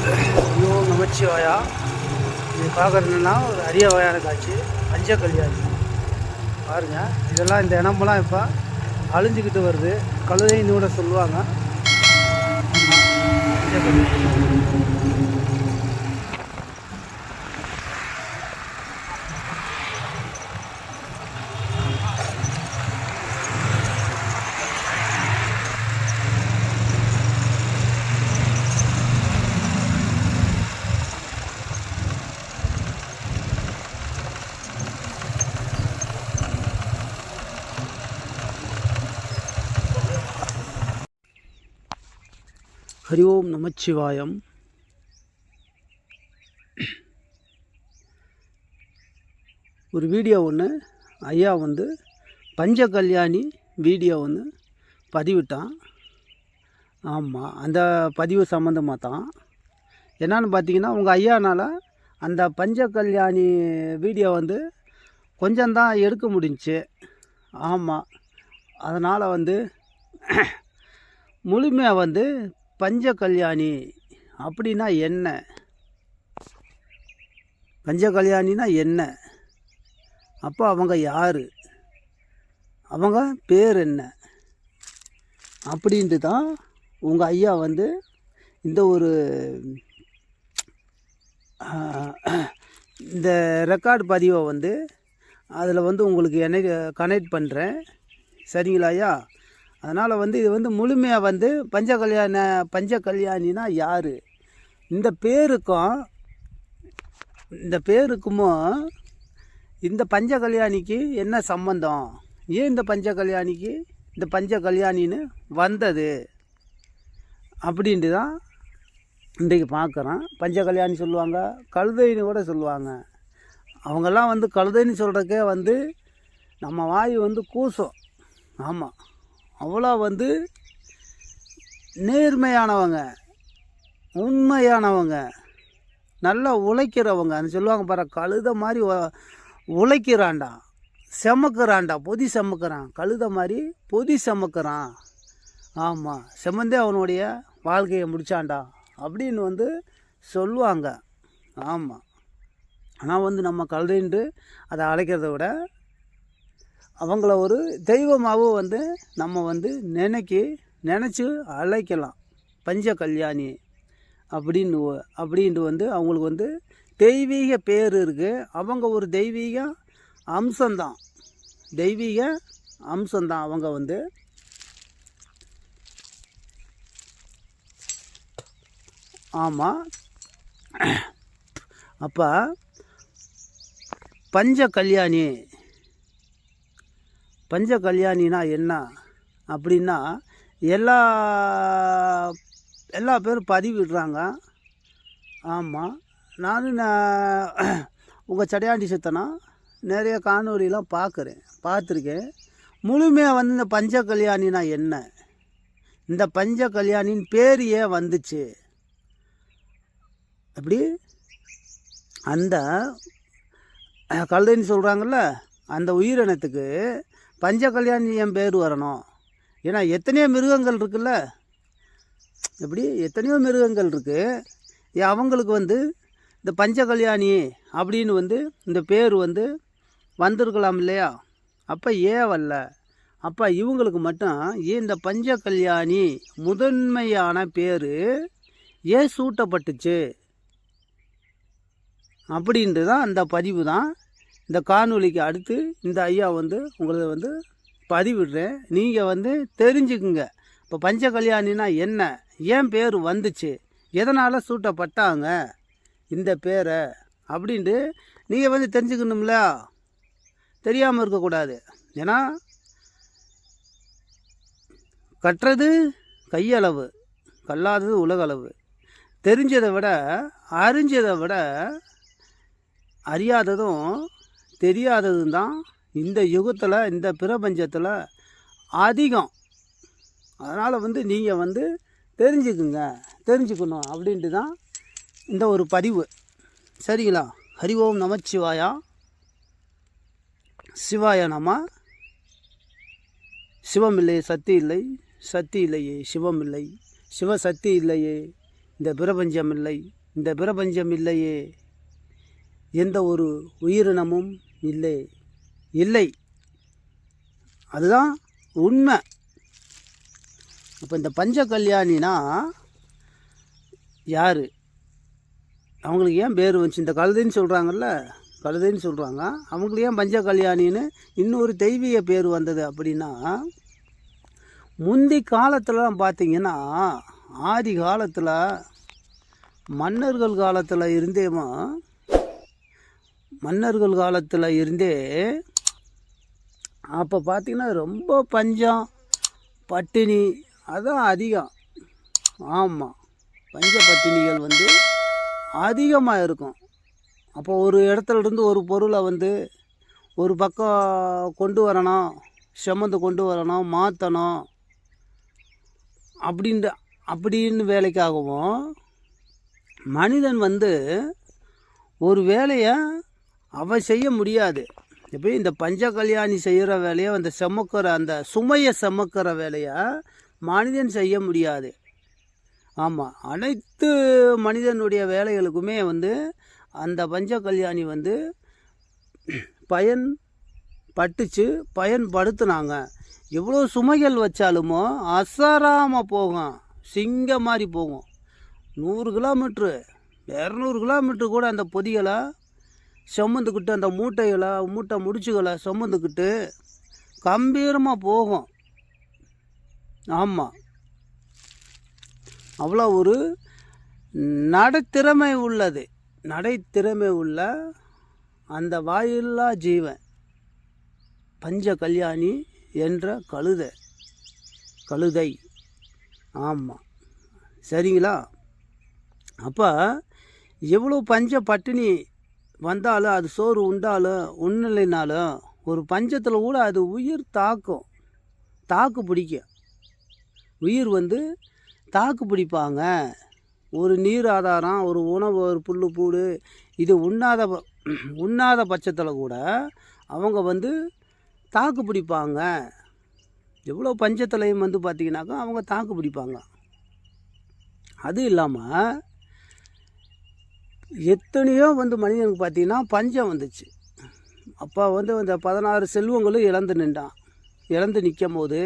ஐயோ நமச்சிவாயா. இது பார்க்குறதுன்னா ஒரு அரிய வகையான காட்சி, பஞ்ச கல்யாணி பாருங்கள். இதெல்லாம் இந்த இனமெல்லாம் இப்போ அழிஞ்சிக்கிட்டு வருது. கழுதைன்னு கூட சொல்லுவாங்க. பஞ்ச கல்யாணி ஹரி ஓம் நமச்சிவாயம். ஒரு வீடியோ ஒன்று ஐயா வந்து பஞ்ச கல்யாணி வீடியோ ஒன்று பதிவிட்டான். ஆமாம், அந்த பதிவு சம்மந்தமாக தான். என்னான்னு பார்த்தீங்கன்னா, உங்கள் ஐயானால் அந்த பஞ்ச கல்யாணி வீடியோ வந்து கொஞ்சம்தான் எடுக்க முடிஞ்சிச்சு. ஆமாம், அதனால் வந்து முழுமையாக வந்து பஞ்ச கல்யாணி அப்படின்னா என்ன, பஞ்ச கல்யாணினா என்ன, அப்போ அவங்க யார், அவங்க பேர் என்ன அப்படின்ட்டு தான் உங்கள் ஐயா வந்து இந்த ஒரு இந்த ரெக்கார்டு பதிவை வந்து அதில் வந்து உங்களுக்கு என்ன கனெக்ட் பண்ணுறேன். சரிங்களா ஐயா? அதனால் வந்து இது வந்து முழுமையாக வந்து பஞ்ச கல்யாணினா யார், இந்த பேருக்கும் இந்த பஞ்ச கல்யாணிக்கு என்ன சம்பந்தம், ஏன் இந்த பஞ்ச கல்யாணிக்கு இந்த பஞ்ச கல்யாணின்னு வந்தது அப்படின்ட்டு தான் இன்றைக்கு பார்க்குறோம். பஞ்ச கல்யாணி சொல்லுவாங்க, கழுதைன்னு கூட சொல்லுவாங்க. அவங்கெல்லாம் வந்து கழுதைன்னு சொல்கிறக்கே வந்து நம்ம வாய் வந்து கூசும். ஆமாம், அவ்வளோ வந்து நேர்மையானவங்க, உண்மையானவங்க, நல்லா உழைக்கிறவங்க. அது சொல்லுவாங்க பாரு, கழுதை மாதிரி உழைக்கிறான்டா, செமக்கிறான்டா, பொதி செமக்கிறான், கழுதை மாதிரி பொதி செமக்கிறான். ஆமாம், செமந்தே அவனுடைய வாழ்க்கையை முடித்தான்டா அப்படின்னு வந்து சொல்லுவாங்க. ஆமாம், ஆனால் வந்து நம்ம கழுதைன்ட்டு அதை அழைக்கிறத விட அவங்கள ஒரு தெய்வமாகவும் வந்து நம்ம வந்து நினச்சி அழைக்கலாம். பஞ்ச கல்யாணி அப்படின்ட்டு வந்து அவங்களுக்கு வந்து தெய்வீக பேர் இருக்குது. அவங்க ஒரு தெய்வீக அம்சம்தான் அவங்க வந்து. ஆமாம், அப்போ பஞ்ச கல்யாணினா என்ன அப்படின்னா, எல்லா பேரும் பதிவிடுறாங்க. ஆமாம், நானும் உங்கள் சடையாண்டி சித்தனா நிறைய காணொலியெலாம் பார்த்துருக்கேன். முழுமையாக வந்து இந்த பஞ்ச கல்யாணினா என்ன, இந்த பஞ்ச கல்யாணின் பேர் ஏன் வந்துச்சு, அப்படி அந்த கழுதைன்னு சொல்கிறாங்கல்ல, அந்த உயிரினத்துக்கு பஞ்ச கல்யாணி என் பேர் வரணும். ஏன்னா எத்தனையோ மிருகங்கள் இருக்குல்ல, எப்படி எத்தனையோ மிருகங்கள் இருக்குது. அவங்களுக்கு வந்து இந்த பஞ்ச கல்யாணி அப்படின்னு வந்து இந்த பேர் வந்து வந்திருக்கலாம் இல்லையா? அப்போ ஏன் வரல, அப்போ இவங்களுக்கு மட்டும் ஏன் இந்த பஞ்ச கல்யாணி முதன்மையான பேர் ஏன் சூட்டப்பட்டுச்சு அப்படின்ட்டு தான் அந்த பதிவு தான். இந்த காணொலிக்கு அடுத்து இந்த ஐயா வந்து உங்களை வந்து பதிவிடுறேன். நீங்கள் வந்து தெரிஞ்சுக்குங்க. இப்போ பஞ்ச கல்யாணினா என்ன, ஏன் பேர் வந்துச்சு, எதனால் சூட்டப்பட்டாங்க இந்த பேரை அப்படின்ட்டு நீங்கள் வந்து தெரிஞ்சுக்கணும்ல, தெரியாமல் இருக்கக்கூடாது. ஏன்னா கற்றது கையளவு, கல்லாதது உலகளவு. தெரிஞ்சதை விட அறிஞ்சதை விட அறியாததும் தெரியாததும் தான் இந்த யுகத்தில், இந்த பிரபஞ்சத்தில் அதிகம். அதனால் வந்து நீங்கள் வந்து தெரிஞ்சுக்கணும் அப்படின்ட்டு தான் இந்த ஒரு பதிவு. சரிங்களா? ஹரி ஓம் நமச்சிவாயா. சிவாய நம. சிவம் இல்லை சக்தி இல்லை, சக்தி இல்லையே சிவம் இல்லை, சிவசக்தி இல்லையே இந்த பிரபஞ்சம் இல்லை, இந்த பிரபஞ்சம் இல்லையே, எந்த ஒரு உயிரினமும் இல்லை இல்லை. அதுதான் உண்மை. அப்போ இந்த பஞ்ச கல்யாணினா யார், அவங்களுக்கு ஏன் பேர் வந்துச்சு? இந்த கழுதைன்னு சொல்கிறாங்கல்ல, கழுதைன்னு சொல்கிறாங்க, அவங்களுக்கு ஏன் பஞ்ச கல்யாணின்னு இன்னொரு தெய்வீக பேர் வந்தது அப்படின்னா, முந்தி காலத்துலலாம் பார்த்திங்கன்னா, ஆதி காலத்தில் மன்னர்கள் காலத்தில் இருந்தே அப்போ பார்த்திங்கன்னா ரொம்ப பஞ்சம் பட்டினி அதான் அதிகம். ஆமாம், பஞ்ச பட்டினிகள் வந்து அதிகமாக இருக்கும். அப்போ ஒரு இடத்துல இருந்து ஒரு பொருளை வந்து ஒரு பக்கம் கொண்டு வரணும், சுமந்து கொண்டு வரணும், மாற்றணும் அப்படின்னு வேலைக்காகவும் மனிதன் வந்து ஒரு வேலையை அவன் செய்ய முடியாது. இப்போ இந்த பஞ்ச கல்யாணி செய்கிற வேலையை, அந்த சுமையை சுமக்கிற வேலையை மனிதன் செய்ய முடியாது. ஆமாம், அனைத்து மனிதனுடைய வேலைகளுக்குமே வந்து அந்த பஞ்ச கல்யாணி வந்து பயன்படுத்தினாங்க. எவ்வளோ சுமைகள் வச்சாலுமோ அசராமல் போகும், சிங்க மாதிரி போகும். 100 கிலோமீட்ரு 200 கிலோமீட்ரு கூட அந்த பொதிகளை சுமந்துக்கிட்டு, அந்த மூட்டை முடிச்சுகளை சுமந்துக்கிட்டு கம்பீரமாக போகும். ஆமாம், அவ்வளோ ஒரு நடைத்திறமை உள்ள அந்த வாயில்லா ஜீவன் பஞ்ச கல்யாணி என்ற கழுதை. ஆமாம், சரிங்களா? அப்போ எவ்வளோ பஞ்ச பட்டினி வந்தாலும், அது சோறு உண்ணில்லைனாலும் ஒரு பஞ்சத்தில் கூட அது உயிர் தாக்கு பிடிக்கும். உயிர் வந்து தாக்கு பிடிப்பாங்க. ஒரு நீர் ஆதாரம், ஒரு உணவு, ஒரு புல் பூடு இது உண்ணாத பட்சத்தில் கூட அவங்க வந்து தாக்கு பிடிப்பாங்க. எவ்வளோ பஞ்சத்துலையும் வந்து பார்த்திங்கனாக்கா அவங்க தாக்கு பிடிப்பாங்க. அது இல்லாமல் எத்தனையோ வந்து மனிதனுக்கு பார்த்திங்கன்னா பஞ்சம் வந்துச்சு. அப்போ வந்து அந்த 16 செல்வங்களும் இழந்து நிற்கும் போது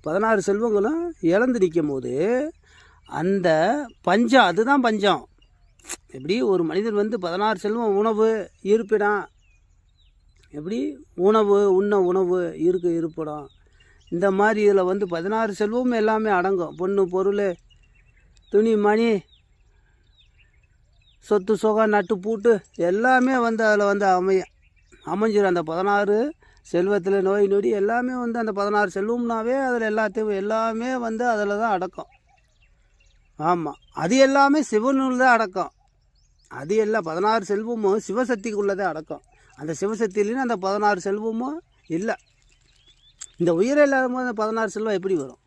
16 செல்வங்களும் இழந்து நிற்கும் போது அந்த பஞ்சம், அதுதான் பஞ்சம். எப்படி ஒரு மனிதன் வந்து 16 செல்வம், உணவு, இருப்பிடம், எப்படி உணவு இருப்பிடம், இந்த மாதிரி இதில் வந்து 16 செல்வமும் எல்லாமே அடங்கும். பொண்ணு, பொருள், துணி, மணி, சொத்து, சுகம், நட்டு, பூட்டு எல்லாமே வந்து அதில் வந்து அமைஞ்சிடும். அந்த 16 செல்வத்தில் நோய் நொடி எல்லாமே வந்து அந்த 16 செல்வம்னாவே அதில் எல்லாமே வந்து அதில் தான் அடக்கம். ஆமாம், அது எல்லாமே சிவனுள்ள தான் அடக்கம். அது எல்லாம் 16 செல்வமும் சிவசக்திக்குள்ளதே அடக்கம். அந்த சிவசக்தியிலேயும் அந்த 16 செல்வமும் இல்லை. இந்த உயிரை இல்லாத போது அந்த 16 செல்வம் எப்படி வரும்?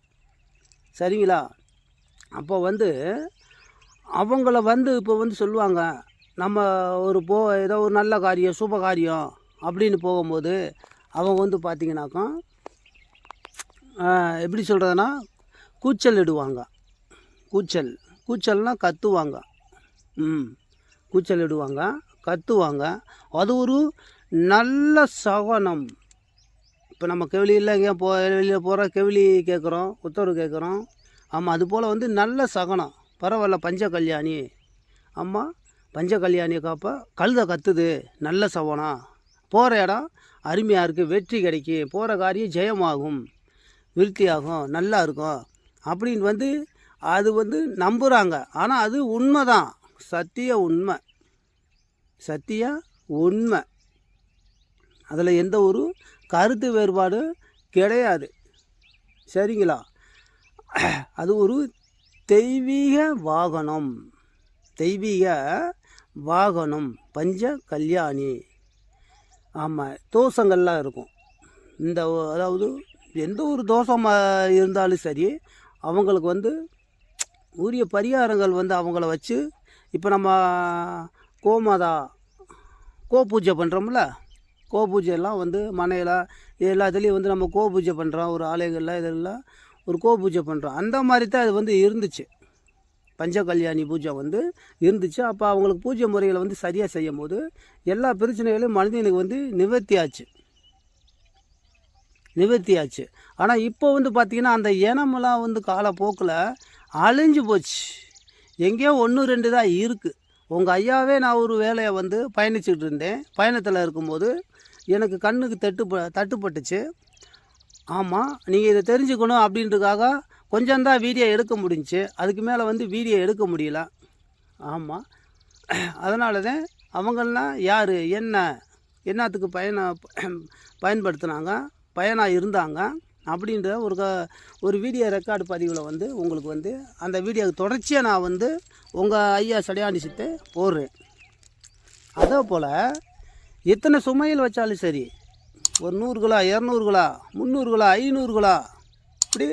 சரிங்களா? அப்போ வந்து அவங்கள வந்து இப்போ வந்து சொல்லுவாங்க, நம்ம ஏதோ ஒரு நல்ல காரியம், சுப காரியம் அப்படின்னு போகும்போது அவங்க வந்து பார்த்திங்கனாக்கா எப்படி சொல்கிறதுனா கூச்சல் இடுவாங்க. கூச்சல்னால் கத்துவாங்க. கூச்சல் இடுவாங்க, கத்துவாங்க. அது ஒரு நல்ல சகனம். இப்போ நம்ம கெவிலியில் எங்கேயா வெளியில் போகிற கெவிலி கேட்குறோம், உத்தரவு கேட்குறோம். ஆமாம், அதுபோல் வந்து நல்ல சகனம். பரவாயில்ல, பஞ்ச கல்யாணி அம்மா, பஞ்ச கல்யாணியை காப்பா, கழுதை கத்துது, நல்ல சவனம், போகிற இடம் அருமையாக இருக்குது, வெற்றி கிடைக்கும், போகிற காரியம் ஜெயமாகும், விருத்தியாகும், நல்லா இருக்கும் அப்படின்னு வந்து அது வந்து நம்புகிறாங்க. ஆனால் அது உண்மை தான், சத்திய உண்மை. அதில் எந்த ஒரு கருத்து வேறுபாடு கிடையாது. சரிங்களா? அது ஒரு தெய்வீக வாகனம் பஞ்ச கல்யாணி. ஆமாம், தோஷங்கள்லாம் இருக்கும். அதாவது எந்த ஒரு தோஷமாக இருந்தாலும் சரி, அவங்களுக்கு வந்து உரிய பரிகாரங்கள் வந்து அவங்கள வச்சு, இப்போ நம்ம பூஜை பண்ணுறோம்ல, பூஜையெல்லாம் வந்து மனையில் எல்லாத்துலேயும் வந்து நம்ம பூஜை பண்ணுறோம். ஒரு ஆலயங்களில் இதெல்லாம் ஒரு பூஜை பண்ணுறோம். அந்த மாதிரி தான் அது வந்து இருந்துச்சு. பஞ்சகல்யாணி பூஜை வந்து இருந்துச்சு. அப்போ அவங்களுக்கு பூஜை முறைகளை வந்து சரியாக செய்யும் போது எல்லா பிரச்சனைகளும் மனிதனுக்கு வந்து நிவர்த்தி ஆச்சு. ஆனால் இப்போ வந்து பார்த்திங்கன்னா அந்த இனமெல்லாம் வந்து காலப்போக்கில் அழிஞ்சு போச்சு. எங்கேயோ 1-2 தான் இருக்குது. உங்கள் ஐயாவே நான் ஒரு வேலையை வந்து பயணிச்சுட்டு இருந்தேன். பயணத்தில் இருக்கும்போது எனக்கு கண்ணுக்கு தட்டுப்பட்டுச்சு. ஆமாம், நீங்கள் இதை தெரிஞ்சுக்கணும் அப்படின்றதுக்காக கொஞ்சம்தான் வீடியோ எடுக்க முடிஞ்சிச்சு. அதுக்கு மேலே வந்து வீடியோ எடுக்க முடியல. ஆமாம், அதனால தான் அவங்களாம் யார் என்னத்துக்கு பயனாக இருந்தாங்க அப்படின்ற ஒரு வீடியோ ரெக்கார்டு பதிவில் வந்து உங்களுக்கு வந்து அந்த வீடியோவுக்கு தொடர்ச்சியாக நான் வந்து உங்கள் ஐயா சடையாண்டி சித்தை போடுறேன். அதே போல் எத்தனை சுமையில் வச்சாலும் சரி, ஒரு 100 கிலோ, 200 கிலோ, 300 கிலோ, 500 கிலோ, இப்படி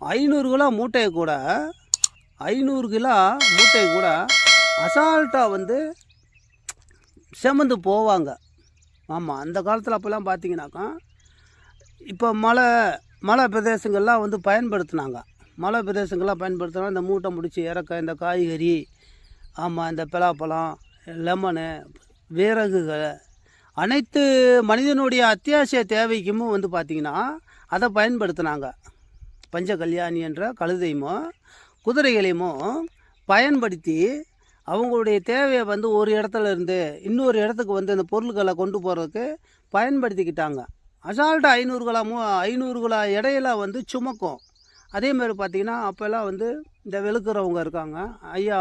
500 கிலோ மூட்டையை கூட 500 கிலோ மூட்டையை கூட அசால்ட்டாக வந்து சுமந்து போவாங்க. ஆமாம், அந்த காலத்தில் அப்போல்லாம் பார்த்தீங்கன்னாக்கா, இப்போ மலை பிரதேசங்கள்லாம் வந்து பயன்படுத்தினாங்க. மலை பிரதேசங்கள்லாம் பயன்படுத்தினா இந்த மூட்டை முடிச்சு இறக்க, இந்த காய்கறி, ஆமாம், இந்த பலாப்பழம், லெமனு, விறகுகள், அனைத்து மனிதனுடைய அத்தியாவசிய தேவைக்கும் வந்து பார்த்திங்கன்னா அதை பயன்படுத்தினாங்க. பஞ்சகல்யாணி என்ற கழுதையுமோ குதிரைகளையுமோ பயன்படுத்தி அவங்களுடைய தேவையை வந்து ஒரு இடத்துல இருந்து இன்னொரு இடத்துக்கு வந்து இந்த பொருட்களை கொண்டு போகிறதுக்கு பயன்படுத்திக்கிட்டாங்க. அசால்ட்டாக 500 கிலோ இடையெல்லாம் வந்து சுமக்கும். அதேமாதிரி பார்த்திங்கன்னா அப்போல்லாம் வந்து இந்த வெளுக்கிறவங்க இருக்காங்க ஐயா,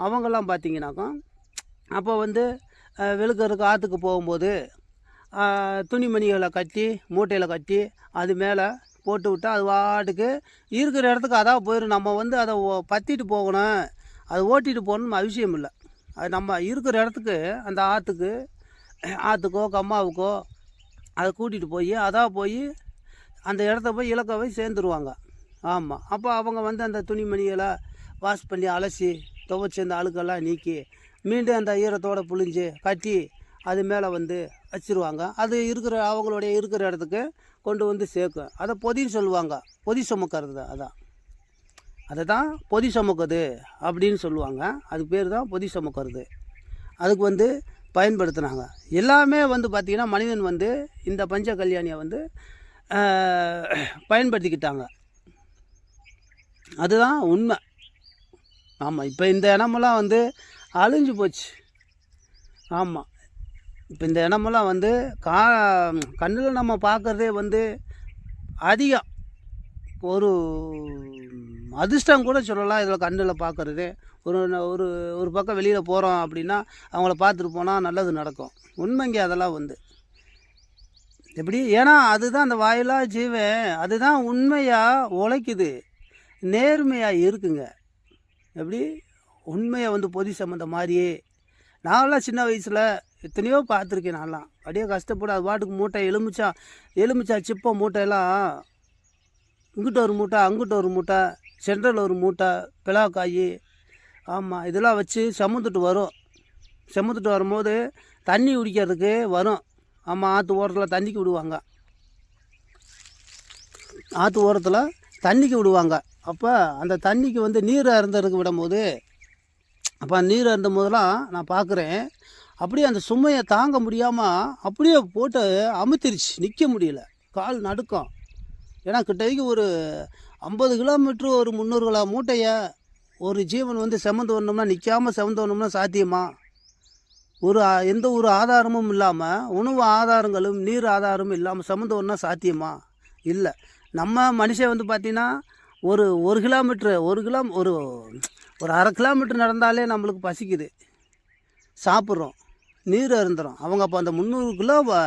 அவங்கெல்லாம் பார்த்திங்கனாக்கா அப்போ வந்து வெளுக்கிறதுக்கு ஆற்றுக்கு போகும்போது துணிமணிகளை கட்டி மூட்டையில் கட்டி அது மேலே போட்டு விட்டு அது வாட்டுக்கு இருக்கிற இடத்துக்கு அதான் போயிடும். நம்ம வந்து அதை பற்றிட்டு போகணும், அதை ஓட்டிகிட்டு போகணும்னு அவசியம் இல்லை. அது நம்ம இருக்கிற இடத்துக்கு அந்த ஆற்றுக்கோ கம்மாவுக்கோ அதை கூட்டிகிட்டு போய் அந்த இடத்த போய் இலக்க போய் சேர்ந்துருவாங்க. ஆமாம், அப்போ அவங்க வந்து அந்த துணிமணிகளை வாஷ் பண்ணி அலசி துவைச்சி அந்த அழுக்கெல்லாம் நீக்கி மீண்டும் அந்த ஈரத்தோடு புழிஞ்சு கட்டி அது மேலே வந்து வச்சுருவாங்க. அது அவங்களுடைய இருக்கிற இடத்துக்கு கொண்டு வந்து சேர்க்கும். அதை பொதின்னு சொல்லுவாங்க. பொதி சுமக்கிறது அதை தான் பொதி சுமக்குது அப்படின்னு சொல்லுவாங்க. அதுக்கு பேர் தான் பொதி சுமக்கிறது. அதுக்கு வந்து பயன்படுத்தினாங்க. எல்லாமே வந்து பார்த்திங்கன்னா மனிதன் வந்து இந்த பஞ்சகல்யாணியை வந்து பயன்படுத்திக்கிட்டாங்க. அதுதான் உண்மை. ஆமாம், இப்போ இந்த இனமெல்லாம் வந்து அழிஞ்சு போச்சு. ஆமாம், இப்போ இந்த இனமெல்லாம் வந்து கண்ணில் நம்ம பார்க்குறதே வந்து அதிகம். ஒரு அதிர்ஷ்டம் கூட சொல்லலாம் இதில் கண்ணில் பார்க்குறது. ஒரு பக்கம் வெளியில் போகிறோம் அப்படின்னா அவங்கள பார்த்துட்டு போனால் நல்லது நடக்கும். உண்மைங்க அதெல்லாம் வந்து எப்படி, ஏன்னா அதுதான் அந்த வாயிலா ஜீவன், அதுதான் உண்மையாக உழைக்குது, நேர்மையாக இருக்குங்க. எப்படி உண்மையை வந்து பொதி சம்மந்த மாதிரியே நான்லாம் சின்ன வயசில் எத்தனையோ பார்த்துருக்கேன். நான்லாம் அப்படியே கஷ்டப்பட்டு அது பாட்டுக்கு மூட்டை எலுமிச்சா சிப்பம் மூட்டையெல்லாம் இங்கிட்ட ஒரு மூட்டை அங்கிட்ட ஒரு மூட்டை சென்ட்ரல் ஒரு மூட்டை பிளாக்காயி, ஆமாம், இதெல்லாம் வச்சு சுமந்துட்டு வரும்போது தண்ணி குடிக்கிறதுக்கு வரும். ஆமாம், ஆற்று ஓரத்தில் தண்ணிக்கு விடுவாங்க. அப்போ அந்த தண்ணிக்கு வந்து நீர் அருந்ததுக்கு விடும்போது, அப்போ நீர் அருந்தும் போதெல்லாம் நான் பார்க்குறேன், அப்படியே அந்த சுமையை தாங்க முடியாமல் அப்படியே போட்டு அமுத்திருச்சு. நிற்க முடியல, கால் நடுக்கம். ஏன்னா கிட்டக்கு ஒரு 50 கிலோமீட்ரு ஒரு 300 கிலோ மூட்டையை ஒரு ஜீவன் வந்து சுமந்து வரணும்னா, நிற்காமல் சுமந்து வரணும்னா சாத்தியமா? எந்த ஒரு ஆதாரமும் இல்லாமல், உணவு ஆதாரங்களும் நீர் ஆதாரமும் இல்லாமல் சுமந்து வரணும்னா சாத்தியமா? இல்லை. நம்ம மனுஷன் வந்து பார்த்திங்கன்னா ஒரு கிலோமீட்ரு ஒரு அரை கிலோமீட்டர் நடந்தாலே நம்மளுக்கு பசிக்குது, சாப்பிட்றோம், நீர் அருந்துறோம். அவங்க அப்போ அந்த 300 கிலோவை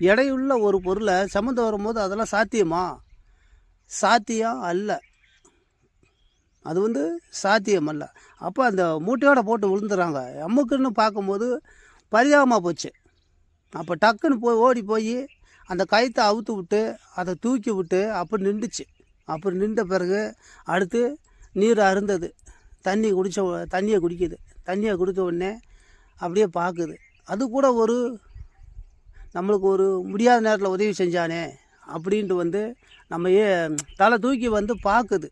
எடையுள்ள ஒரு பொருளை சுமந்து வரும்போது அதெல்லாம் சாத்தியமா? சாத்தியம் அல்ல. அது வந்து சாத்தியம் அல்ல. அப்போ அந்த மூட்டையோடு போட்டு விழுந்துறாங்க. நமக்குன்னு பார்க்கும்போது பரிதாபமாக போச்சு. அப்போ டக்குன்னு ஓடி போய் அந்த கயிற்றை அவுத்து விட்டு அதை தூக்கி விட்டு அப்படி நின்றுச்சு. அப்படி நின்ற பிறகு அடுத்து நீர் அருந்தது. தண்ணியை குடிக்குது. தண்ணியை குடித்த உடனே அப்படியே பார்க்குது. அது கூட நம்மளுக்கு ஒரு முடியாத நேரத்தில் உதவி செஞ்சானே அப்படின்ட்டு வந்து நம்ம தலை தூக்கி வந்து பார்க்குது.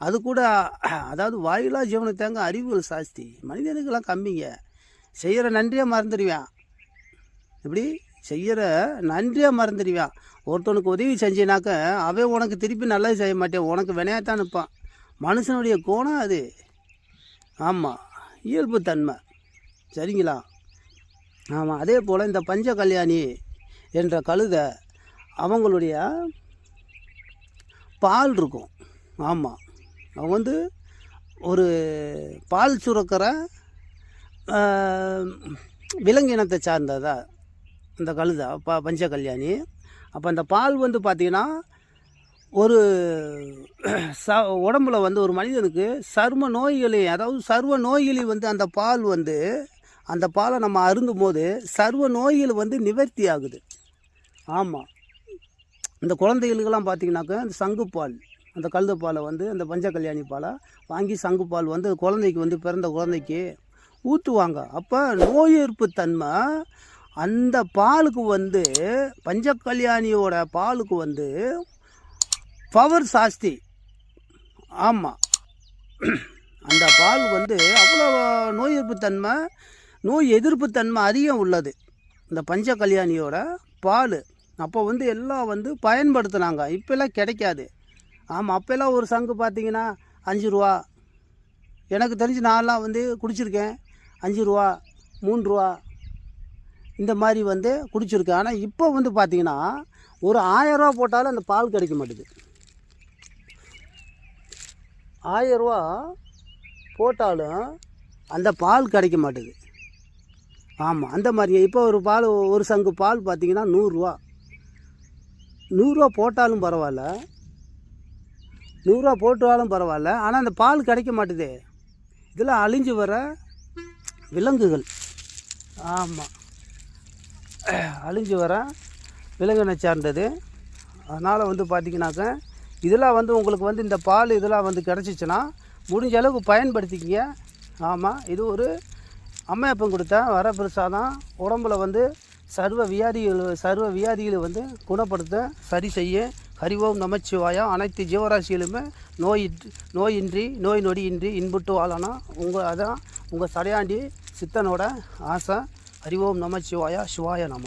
அது கூட அதாவது வாயிலா ஜீவனுக்கு தாங்க அறிவுகள் ஜாஸ்தி, மனிதனுக்கெல்லாம் கம்மிங்க. செய்கிற நன்றியை மறந்துடுவான். இப்படி செய்கிற நன்றியை மறந்துடுவான். ஒருத்தனுக்கு உதவி செஞ்சினாக்க அவன் உனக்கு திருப்பி நல்லது செய்ய மாட்டேன், உனக்கு வினையாத்தான் நிற்பான். மனுஷனுடைய கோணம் அது. ஆமாம், இயல்பு தன்மை. சரிங்களா? ஆமாம். அதே போல் இந்த பஞ்ச கல்யாணி என்ற கழுதை அவங்களுடைய பால் இருக்கும். ஆமாம், அவங்க வந்து ஒரு பால் சுரக்கிற விலங்கினத்தை சார்ந்ததா இந்த கழுதை பஞ்ச கல்யாணி. அப்போ அந்த பால் வந்து பார்த்திங்கன்னா ஒரு உடம்புல வந்து ஒரு மனிதனுக்கு சர்ம நோய்களை, அதாவது சர்வ நோய்களை வந்து அந்த பால் வந்து அந்த பாலை நம்ம அருந்தும் போது சர்வ நோய்கள் வந்து நிவர்த்தி ஆகுது. ஆமாம், இந்த குழந்தைகளுக்கெல்லாம் பார்த்திங்கனாக்கா அந்த சங்குப்பால், அந்த கழுதை பாலை வந்து அந்த பஞ்ச கல்யாணி பாலை வாங்கி சங்குப்பால் வந்து குழந்தைக்கு வந்து பிறந்த குழந்தைக்கு ஊற்றுவாங்க. அப்போ நோய் எதிர்ப்பு தன்மை அந்த பாலுக்கு வந்து பஞ்ச கல்யாணியோட பாலுக்கு வந்து பவர் ஜாஸ்தி. ஆமாம், அந்த பால் வந்து அவ்வளோ நோய் எதிர்ப்பு தன்மை அதிகம் உள்ளது இந்த பஞ்ச கல்யாணியோட பால். அப்போ வந்து எல்லாம் வந்து பயன்படுத்தினாங்க, இப்போல்லாம் கிடைக்காது. ஆமாம், அப்போல்லாம் ஒரு சங்கு பார்த்திங்கன்னா 5 ரூபா. எனக்கு தெரிஞ்சு நான்லாம் வந்து குடிச்சிருக்கேன். 5 ரூபா, 3 ரூபா இந்த மாதிரி வந்து குடிச்சிருக்கேன். ஆனால் இப்போ வந்து பார்த்திங்கன்னா ஒரு 1000 ரூபா போட்டாலும் அந்த பால் கிடைக்க மாட்டேது. 1000 ரூபா போட்டாலும் அந்த பால் கிடைக்க மாட்டேது. ஆமாம், அந்த மாதிரி இப்போ ஒரு சங்கு பால் பார்த்திங்கன்னா 100 ரூபா. 100 ரூபா போட்டாலும் பரவாயில்ல, 100 ரூபா போட்டாலும் பரவாயில்ல, ஆனால் அந்த பால் கிடைக்க மாட்டுது. இதெல்லாம் அழிஞ்சு வர விலங்குகள். ஆமாம், அழிஞ்சு வர விலங்கினை சார்ந்தது. அதனால் வந்து பார்த்திங்கனாக்க இதெல்லாம் வந்து உங்களுக்கு வந்து இந்த பால் இதெல்லாம் வந்து கிடச்சிச்சின்னா முடிஞ்ச அளவுக்கு பயன்படுத்திக்கிங்க. ஆமாம், இது ஒரு அம்மையப்பன் கொடுத்த வரப்பிரசாதம். உடம்புல வந்து சர்வ வியாதிகளை வந்து குணப்படுத்த, சரி செய்ய. ஹரிவோம் நமச்சிவாயா. அனைத்து ஜீவராசிகளுமே நோய் நொடியின்றி இன்புட்டு வாழணும். அதான் உங்கள் சடையாண்டி சித்தனோட ஆசை. ஹரிவோம் நமச்சிவாயா. சிவாய நம.